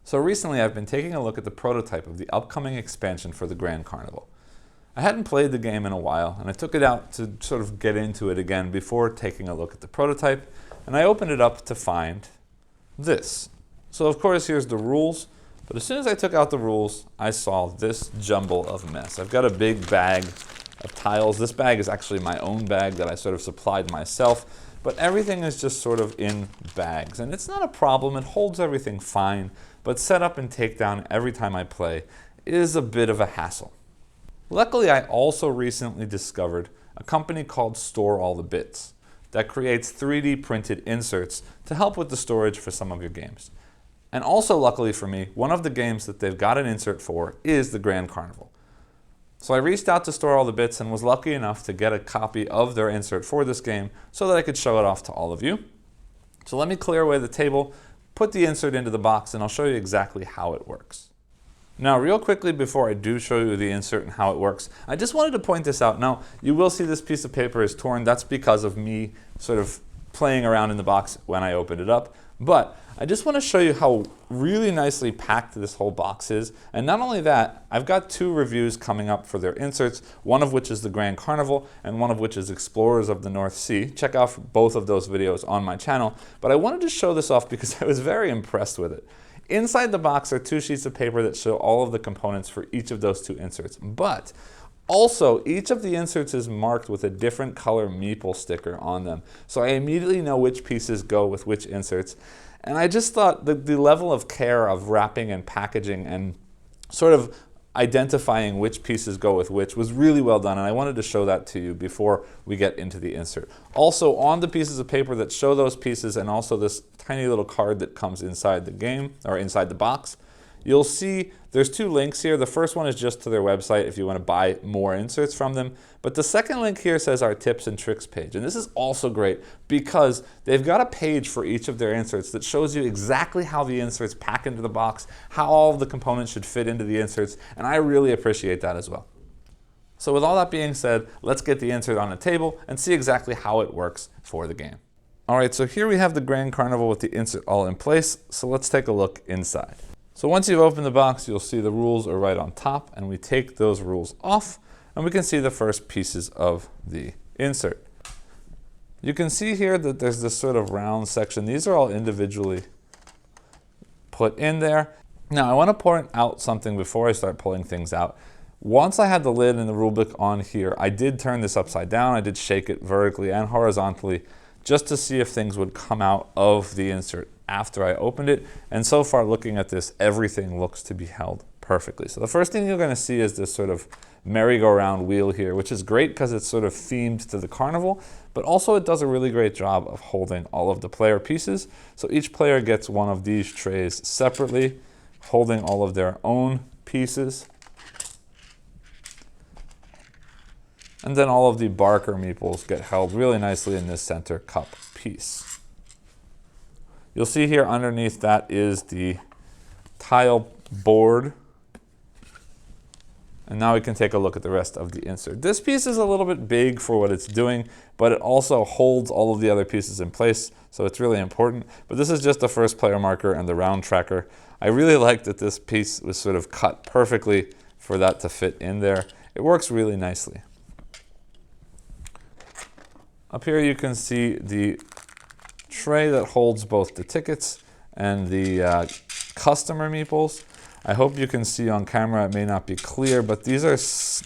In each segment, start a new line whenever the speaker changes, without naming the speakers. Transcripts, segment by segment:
So recently I've been taking a look at the prototype of the upcoming expansion for the Grand Carnival. I hadn't played the game in a while, and I took it out to sort of get into it again before taking a look at the prototype, and I opened it up to find this. So of course here's the rules, but as soon as I took out the rules, I saw this jumble of mess. I've got a big bag of tiles. This bag is actually my own bag that I sort of supplied myself, but everything is just sort of in bags. And it's not a problem, it holds everything fine, but setup and takedown every time I play is a bit of a hassle. Luckily, I also recently discovered a company called Store All the Bits that creates 3D printed inserts to help with the storage for some of your games. And also luckily for me, one of the games that they've got an insert for is the Grand Carnival. So I reached out to Store All the Bits and was lucky enough to get a copy of their insert for this game so that I could show it off to all of you. So let me clear away the table, put the insert into the box, and I'll show you exactly how it works. Now, real quickly before I do show you the insert and how it works, I just wanted to point this out. Now, you will see this piece of paper is torn. That's because of me sort of playing around in the box when I opened it up. But I just want to show you how really nicely packed this whole box is. And not only that, I've got 2 reviews coming up for their inserts, one of which is the Grand Carnival and one of which is Explorers of the North Sea. Check out both of those videos on my channel. But I wanted to show this off because I was very impressed with it. Inside the box are 2 sheets of paper that show all of the components for each of those 2 inserts. But also, each of the inserts is marked with a different color meeple sticker on them. So I immediately know which pieces go with which inserts. And I just thought that the level of care of wrapping and packaging and sort of identifying which pieces go with which was really well done, and I wanted to show that to you before we get into the insert. Also, on the pieces of paper that show those pieces and also this tiny little card that comes inside the game, or inside the box, you'll see there's 2 links here. The first one is just to their website if you want to buy more inserts from them. But the second link here says our tips and tricks page. And this is also great because they've got a page for each of their inserts that shows you exactly how the inserts pack into the box, how all of the components should fit into the inserts, and I really appreciate that as well. So with all that being said, let's get the insert on the table and see exactly how it works for the game. All right, so here we have the Grand Carnival with the insert all in place, so let's take a look inside. So once you've opened the box, you'll see the rules are right on top, and we take those rules off, and we can see the first pieces of the insert. You can see here that there's this sort of round section. These are all individually put in there. Now, I want to point out something before I start pulling things out. Once I had the lid and the rulebook on here, I did turn this upside down. I did shake it vertically and horizontally just to see if things would come out of the insert after I opened it. And so far, looking at this, everything looks to be held perfectly. So the first thing you're going to see is this sort of merry-go-round wheel here, which is great because it's sort of themed to the carnival, but also it does a really great job of holding all of the player pieces. So each player gets one of these trays separately, holding all of their own pieces. And then all of the Barker meeples get held really nicely in this center cup piece. You'll see here underneath that is the tile board. And now we can take a look at the rest of the insert. This piece is a little bit big for what it's doing, but it also holds all of the other pieces in place, so it's really important. But this is just the first player marker and the round tracker. I really like that this piece was sort of cut perfectly for that to fit in there. It works really nicely. Up here you can see the tray that holds both the tickets and the customer meeples. I hope you can see on camera, it may not be clear, but these are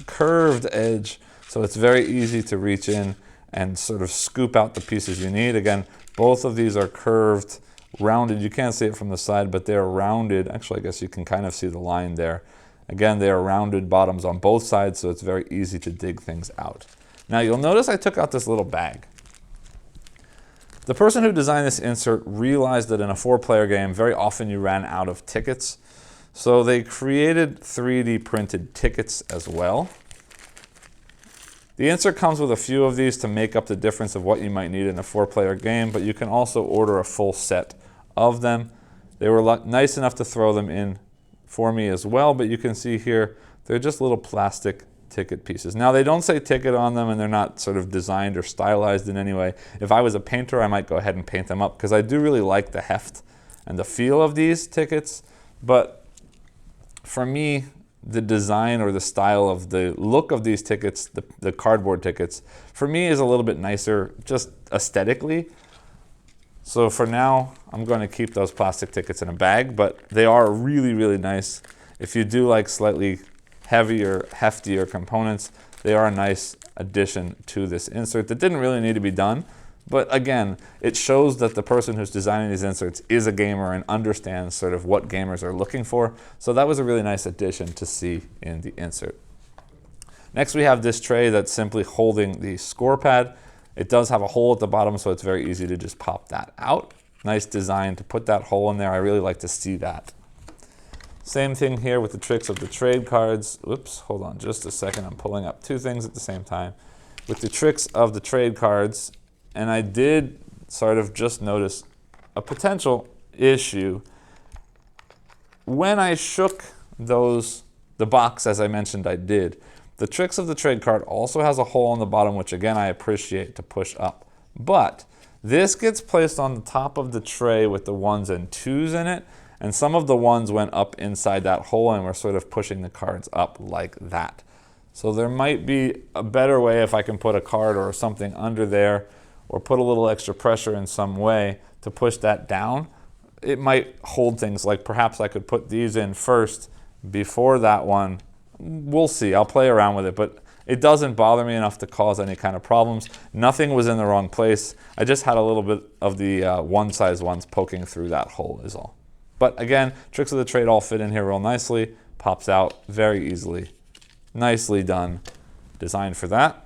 curved edge, so it's very easy to reach in and sort of scoop out the pieces you need. Again, both of these are curved, rounded. You can't see it from the side, but they're rounded. Actually, I guess you can kind of see the line there. Again, they are rounded bottoms on both sides, so it's very easy to dig things out. Now you'll notice I took out this little bag. The person who designed this insert realized that in a 4-player game, very often you ran out of tickets. So they created 3D printed tickets as well. The insert comes with a few of these to make up the difference of what you might need in a 4-player game, but you can also order a full set of them. They were nice enough to throw them in for me as well, but you can see here, they're just little plastic ticket pieces. Now they don't say ticket on them and they're not sort of designed or stylized in any way. If I was a painter, I might go ahead and paint them up because I do really like the heft and the feel of these tickets, But for me, the design or the style of the look of these tickets, the cardboard tickets, for me is a little bit nicer just aesthetically. So for now, I'm going to keep those plastic tickets in a bag, but they are really, really nice. If you do like slightly heavier, heftier components, they are a nice addition to this insert that didn't really need to be done. But again, it shows that the person who's designing these inserts is a gamer and understands sort of what gamers are looking for. So that was a really nice addition to see in the insert. Next, we have this tray that's simply holding the score pad. It does have a hole at the bottom, so it's very easy to just pop that out. Nice design to put that hole in there. I really like to see that. Same thing here with the tricks of the trade cards. Oops, hold on just a second. I'm pulling up two things at the same time. With the tricks of the trade cards, and I did sort of just notice a potential issue. When I shook the box, as I mentioned I did, the tricks of the trade card also has a hole on the bottom, which again I appreciate to push up. But this gets placed on the top of the tray with the 1s and 2s in it, and some of the 1s went up inside that hole and we're sort of pushing the cards up like that. So there might be a better way if I can put a card or something under there, or put a little extra pressure in some way to push that down. It might hold things, like perhaps I could put these in first before that one. We'll see, I'll play around with it, but it doesn't bother me enough to cause any kind of problems. Nothing was in the wrong place. I just had a little bit of the one size ones poking through that hole is all. But again, tricks of the trade all fit in here real nicely, pops out very easily. Nicely done, designed for that.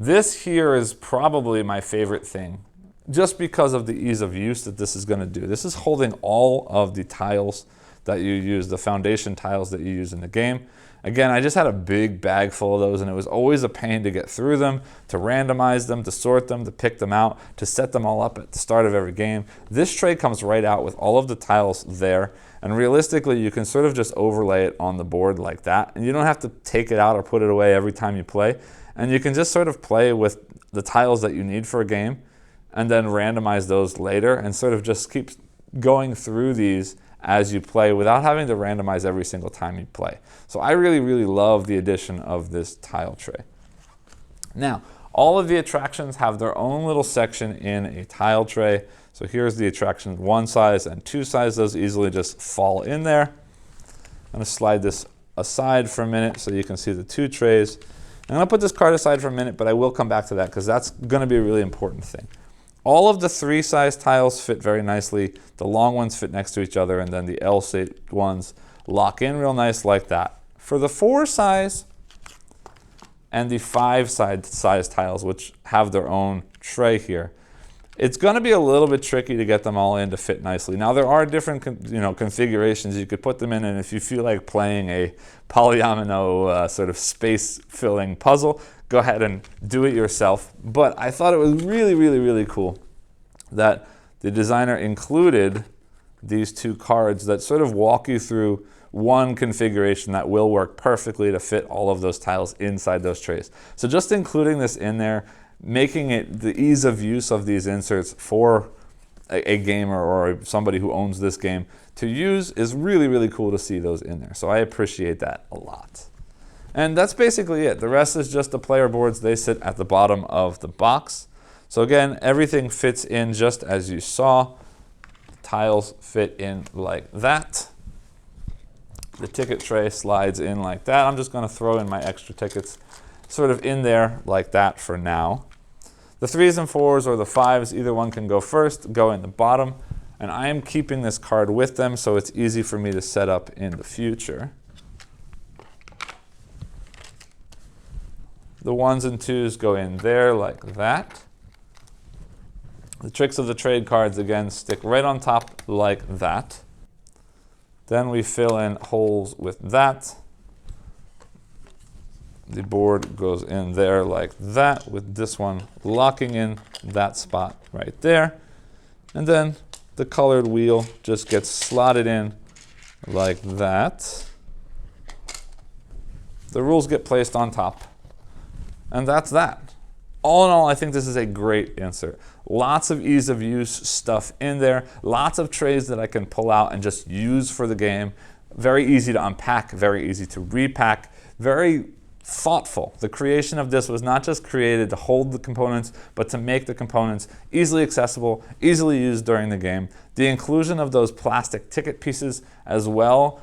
This here is probably my favorite thing, just because of the ease of use that this is going to do. This is holding all of the tiles that you use, the foundation tiles that you use in the game. Again, I just had a big bag full of those, and it was always a pain to get through them, to randomize them, to sort them, to pick them out, to set them all up at the start of every game. This tray comes right out with all of the tiles there, and realistically, you can sort of just overlay it on the board like that, and you don't have to take it out or put it away every time you play. And you can just sort of play with the tiles that you need for a game and then randomize those later and sort of just keep going through these as you play without having to randomize every single time you play. So I really, really love the addition of this tile tray. Now, all of the attractions have their own little section in a tile tray. So here's the attractions 1 size and 2 size. Those easily just fall in there. I'm going to slide this aside for a minute so you can see the 2 trays. I'm going to put this card aside for a minute, but I will come back to that because that's going to be a really important thing. All of the 3 size tiles fit very nicely. The long ones fit next to each other, and then the L-shaped ones lock in real nice like that. For the 4 size and the 5 size tiles, which have their own tray here, it's going to be a little bit tricky to get them all in to fit nicely. Now there are different configurations you could put them in, and if you feel like playing a polyomino sort of space-filling puzzle, go ahead and do it yourself. But I thought it was really, really, really cool that the designer included these 2 cards that sort of walk you through one configuration that will work perfectly to fit all of those tiles inside those trays. So just including this in there, making it the ease of use of these inserts for a gamer or somebody who owns this game to use is really, really cool to see those in there. So I appreciate that a lot. And that's basically it. The rest is just the player boards. They sit at the bottom of the box. So again, everything fits in just as you saw. Tiles fit in like that. The ticket tray slides in like that. I'm just going to throw in my extra tickets sort of in there like that for now. The 3s and 4s or the 5s, either one can go first, go in the bottom. And I am keeping this card with them so it's easy for me to set up in the future. The 1s and 2s go in there like that. The tricks of the trade cards, again, stick right on top like that. Then we fill in holes with that. The board goes in there like that, with this one locking in that spot right there. And then the colored wheel just gets slotted in like that. The rules get placed on top. And that's that. All in all, I think this is a great insert. Lots of ease of use stuff in there, lots of trays that I can pull out and just use for the game. Very easy to unpack, very easy to repack, very thoughtful. The creation of this was not just created to hold the components, but to make the components easily accessible, easily used during the game. The inclusion of those plastic ticket pieces as well,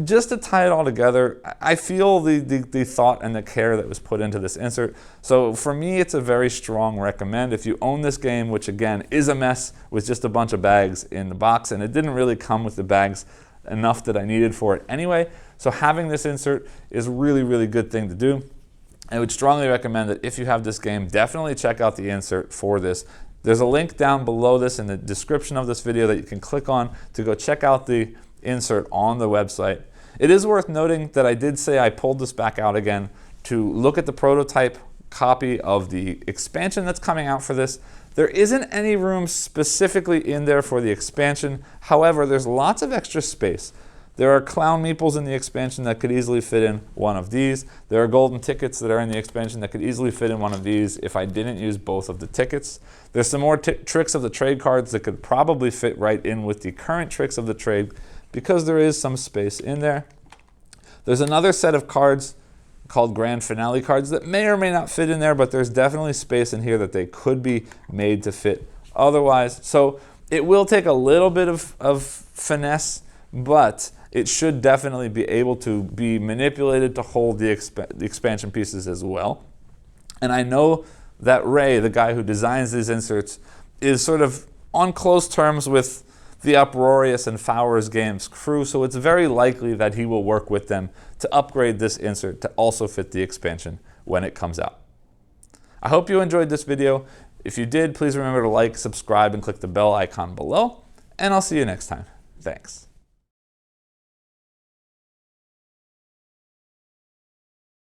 just to tie it all together, I feel the thought and the care that was put into this insert. So for me, it's a very strong recommend. If you own this game, which again is a mess with just a bunch of bags in the box, and it didn't really come with the bags enough that I needed for it anyway, so having this insert is a really, really good thing to do. I would strongly recommend that if you have this game, definitely check out the insert for this. There's a link down below this in the description of this video that you can click on to go check out the insert on the website. It is worth noting that I did say I pulled this back out again to look at the prototype copy of the expansion that's coming out for this. There isn't any room specifically in there for the expansion. However, there's lots of extra space. There are clown meeples in the expansion that could easily fit in one of these. There are golden tickets that are in the expansion that could easily fit in one of these if I didn't use both of the tickets. There's some more tricks of the trade cards that could probably fit right in with the current tricks of the trade, because there is some space in there. There's another set of cards called Grand Finale cards that may or may not fit in there, but there's definitely space in here that they could be made to fit otherwise. So it will take a little bit of finesse, but it should definitely be able to be manipulated to hold the expansion pieces as well. And I know that Ray, the guy who designs these inserts, is sort of on close terms with the Uproarious and Fowers Games crew, so it's very likely that he will work with them to upgrade this insert to also fit the expansion when it comes out. I hope you enjoyed this video. If you did, please remember to like, subscribe, and click the bell icon below, and I'll see you next time. Thanks.